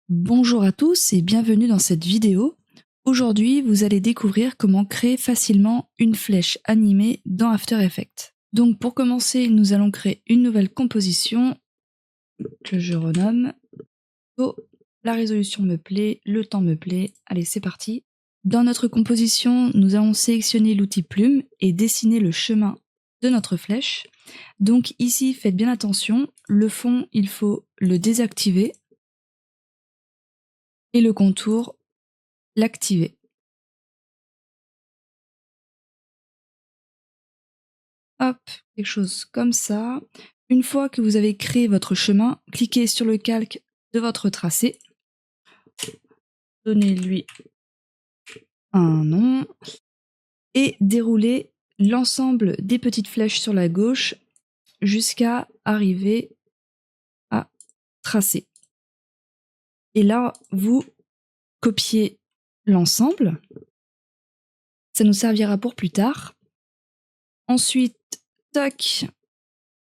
Bonjour à tous et bienvenue dans cette vidéo. Aujourd'hui, vous allez découvrir comment créer facilement une flèche animée dans After Effects. Donc pour commencer, nous allons créer une nouvelle composition que je renomme Oh, la résolution me plaît, le temps me plaît. Allez, c'est parti. Dans notre composition, nous allons sélectionner l'outil plume et dessiner le chemin de notre flèche. Donc ici, faites bien attention, le fond, il faut le désactiver et le contour, l'activer. Hop, quelque chose comme ça. Une fois que vous avez créé votre chemin, cliquez sur le calque de votre tracé. Donnez-lui un nom. Et déroulez l'ensemble des petites flèches sur la gauche jusqu'à arriver à tracer. Et là, vous copiez l'ensemble. Ça nous servira pour plus tard. Ensuite, tac,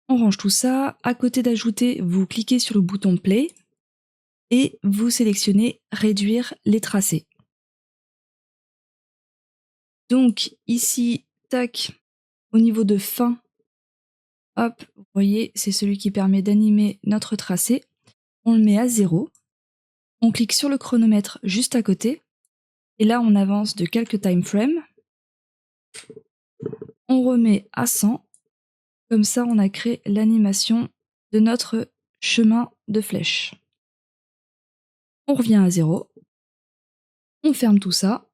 on range tout ça. À côté d'ajouter, vous cliquez sur le bouton Play et vous sélectionnez Réduire les tracés. Donc ici, tac, au niveau de fin, hop, vous voyez, c'est celui qui permet d'animer notre tracé. On le met à 0. On clique sur le chronomètre juste à côté. Et là, on avance de quelques time frames. On remet à 100. Comme ça, on a créé l'animation de notre chemin de flèche. On revient à 0. On ferme tout ça.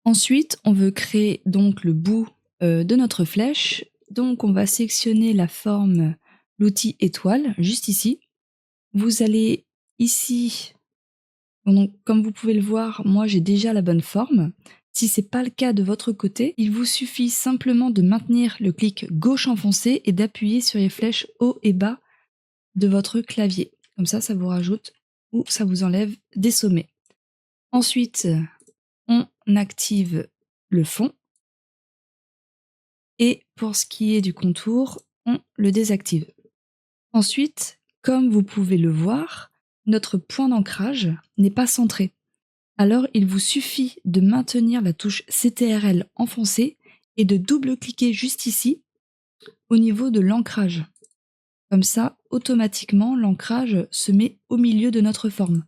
Ensuite, on veut créer donc le bout de notre flèche. Donc, on va sélectionner la forme, l'outil étoile, juste ici. Vous allez ici, donc, comme vous pouvez le voir, moi j'ai déjà la bonne forme. Si ce n'est pas le cas de votre côté, il vous suffit simplement de maintenir le clic gauche enfoncé et d'appuyer sur les flèches haut et bas de votre clavier. Comme ça, ça vous rajoute ou ça vous enlève des sommets. Ensuite, on active le fond. Et pour ce qui est du contour, on le désactive. Ensuite, comme vous pouvez le voir, notre point d'ancrage n'est pas centré. Alors il vous suffit de maintenir la touche CTRL enfoncée et de double-cliquer juste ici au niveau de l'ancrage. Comme ça, automatiquement, l'ancrage se met au milieu de notre forme.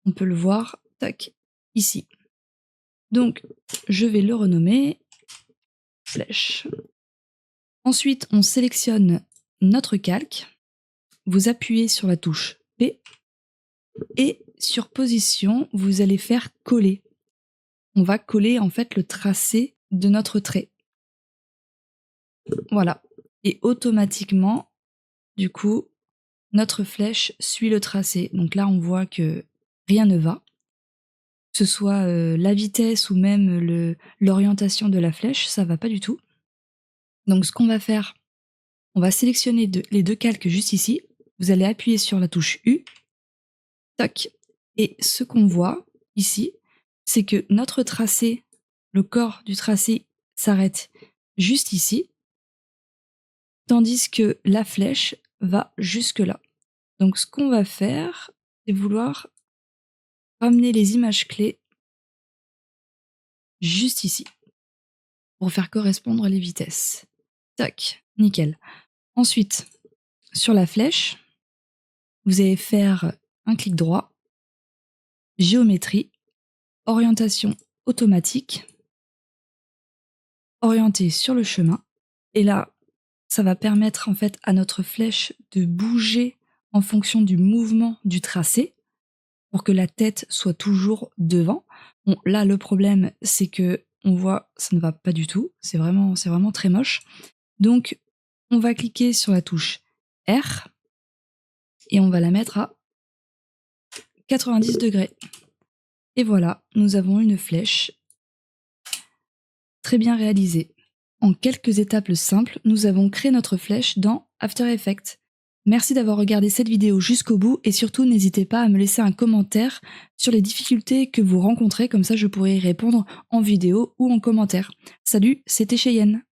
On peut le voir, tac, ici. Donc, je vais le renommer flèche. Ensuite, on sélectionne notre calque. Vous appuyez sur la touche P et sur position, vous allez faire coller. On va coller en fait le tracé de notre trait. Voilà. Et automatiquement, du coup, notre flèche suit le tracé. Donc là, on voit que rien ne va. Que ce soit la vitesse ou même l'orientation de la flèche, ça va pas du tout. Donc ce qu'on va faire, on va sélectionner les deux calques juste ici. Vous allez appuyer sur la touche U. Tac. Et ce qu'on voit ici, c'est que notre tracé, le corps du tracé s'arrête juste ici, tandis que la flèche va jusque là. Donc ce qu'on va faire, c'est vouloir ramener les images clés juste ici, pour faire correspondre les vitesses. Tac, nickel. Ensuite, sur la flèche, vous allez faire un clic droit, géométrie, orientation automatique, orienter sur le chemin, et là, ça va permettre en fait à notre flèche de bouger en fonction du mouvement du tracé pour que la tête soit toujours devant. Bon, là, le problème, c'est que on voit, ça ne va pas du tout. C'est vraiment très moche. Donc, on va cliquer sur la touche R et on va la mettre à 90 degrés. Et voilà, nous avons une flèche très bien réalisée. En quelques étapes simples, nous avons créé notre flèche dans After Effects. Merci d'avoir regardé cette vidéo jusqu'au bout et surtout n'hésitez pas à me laisser un commentaire sur les difficultés que vous rencontrez, comme ça je pourrai y répondre en vidéo ou en commentaire. Salut, c'était Cheyenne.